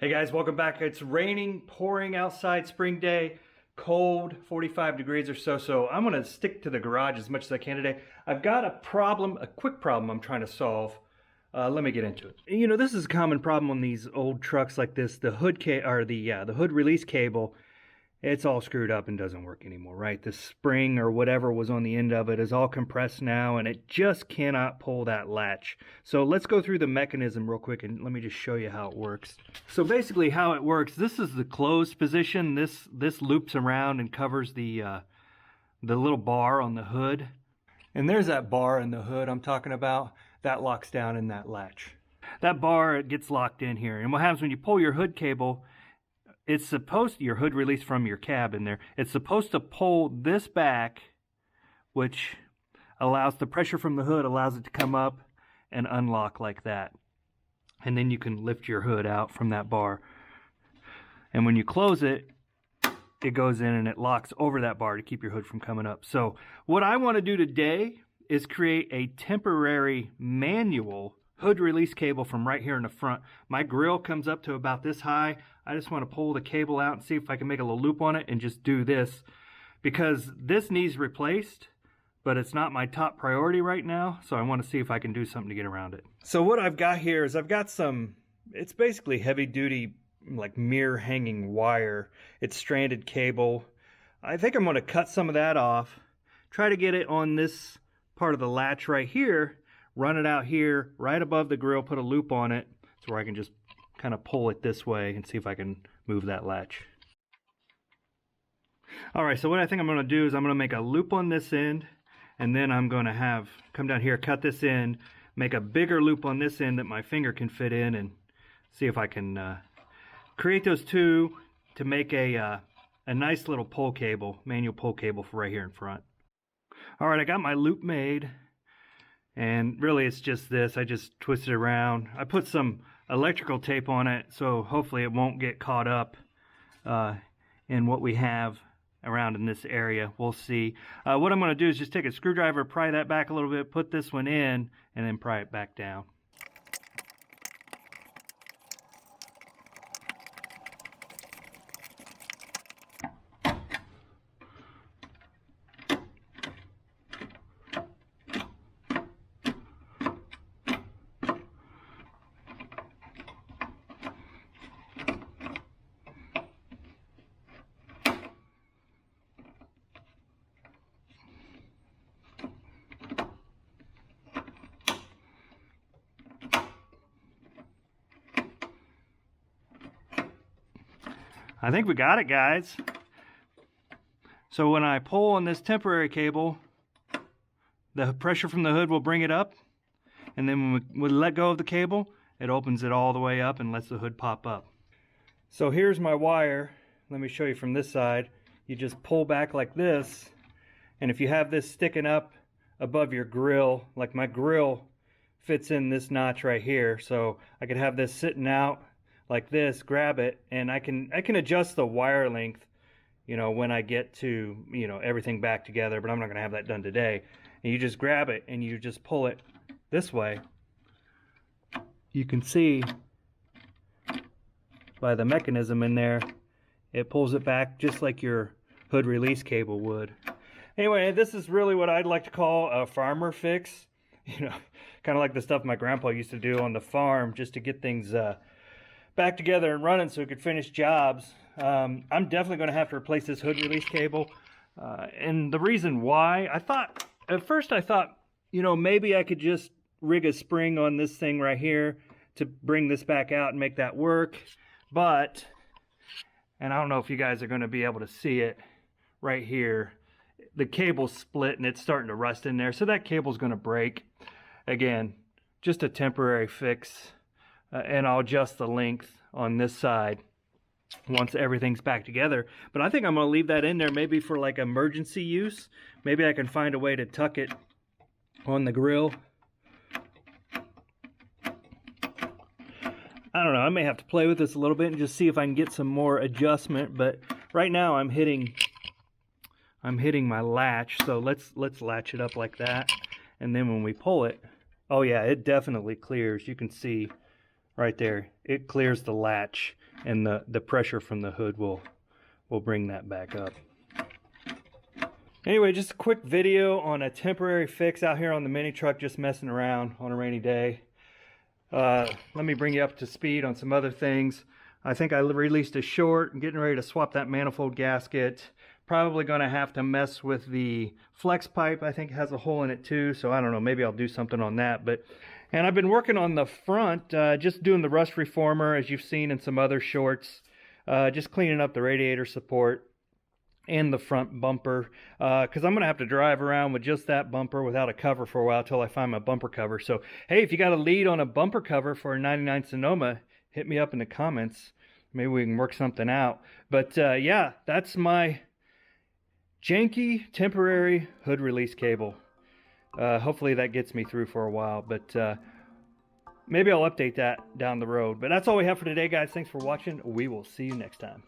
Hey guys, welcome back. It's raining, pouring outside, spring day, cold, 45 degrees or so. So I'm gonna stick to the garage as much as I can today. I've got a problem, a quick problem I'm trying to solve. Let me get into it. You know, this is a common problem on these old trucks like this. The hood the hood release cable, it's all screwed up and doesn't work anymore, right? The spring or whatever was on the end of it is all compressed now, and it just cannot pull that latch. So let's go through the mechanism real quick and let me just show you how it works. So basically how it works, this is the closed position. This loops around and covers the little bar on the hood. And there's that bar in the hood I'm talking about. That locks down in that latch. That bar gets locked in here. And what happens when you pull your hood cable, it's supposed to, your hood release from your cab in there, it's supposed to pull this back, which allows the pressure from the hood, allows it to come up and unlock like that. And then you can lift your hood out from that bar. And when you close it, it goes in and it locks over that bar to keep your hood from coming up. So what I want to do today is create a temporary manual hood release cable from right here in the front. My grill comes up to about this high. I just want to pull the cable out and see if I can make a little loop on it and just do this, because this needs replaced, but it's not my top priority right now. So I want to see if I can do something to get around it. So what I've got here is I've got some, it's basically heavy duty like mirror hanging wire. It's stranded cable. I think I'm going to cut some of that off, try to get it on this part of the latch right here, run it out here right above the grill, put a loop on it so where I can just kind of pull it this way and see if I can move that latch. All right, so what I think I'm going to do is I'm going to make a loop on this end, and then I'm going to come down here, cut this end, make a bigger loop on this end that my finger can fit in, and see if I can create those two to make a nice little pull cable, manual pull cable for right here in front. All right, I got my loop made. And really it's just this, I just twist it around. I put some electrical tape on it, so hopefully it won't get caught up in what we have around in this area. We'll see. What I'm going to do is just take a screwdriver, pry that back a little bit, put this one in, and then pry it back down. I think we got it, guys. So when I pull on this temporary cable, the pressure from the hood will bring it up, and then when we let go of the cable, it opens it all the way up and lets the hood pop up. So here's my wire. Let me show you from this side. You just pull back like this, and if you have this sticking up above your grill, like my grill fits in this notch right here, so I could have this sitting out like this, grab it, and I can adjust the wire length, you know, when I get to, you know, everything back together, but I'm not going to have that done today. And you just grab it and you just pull it this way. You can see by the mechanism in there, it pulls it back just like your hood release cable would. Anyway, this is really what I'd like to call a farmer fix. You know, kind of like the stuff my grandpa used to do on the farm just to get things back together and running so we could finish jobs. I'm definitely going to have to replace this hood release cable. And the reason why, at first I thought, you know, maybe I could just rig a spring on this thing right here to bring this back out and make that work. But, and I don't know if you guys are going to be able to see it right here, the cable's split and it's starting to rust in there. So that cable's going to break. Again, just a temporary fix. And I'll adjust the length on this side once everything's back together. But I think I'm going to leave that in there maybe for like emergency use. Maybe I can find a way to tuck it on the grill. I don't know, I may have to play with this a little bit and just see if I can get some more adjustment. But right now I'm hitting my latch, so let's latch it up like that. And then when we pull it, oh yeah, it definitely clears. You can see right there, it clears the latch and the pressure from the hood will bring that back up. Anyway, just a quick video on a temporary fix out here on the MiniTruck, just messing around on a rainy day. Let me bring you up to speed on some other things. I think I released a short. I'm getting ready to swap that manifold gasket. Probably going to have to mess with the flex pipe. I think it has a hole in it too, so I don't know, maybe I'll do something on that. And I've been working on the front, just doing the rust reformer, as you've seen in some other shorts, just cleaning up the radiator support and the front bumper, because I'm going to have to drive around with just that bumper without a cover for a while till I find my bumper cover. So, hey, if you got a lead on a bumper cover for a 99 Sonoma, hit me up in the comments. Maybe we can work something out. But, yeah, that's my janky temporary hood release cable. Hopefully that gets me through for a while, but maybe I'll update that down the road. But that's all we have for today, guys. Thanks for watching. We will see you next time.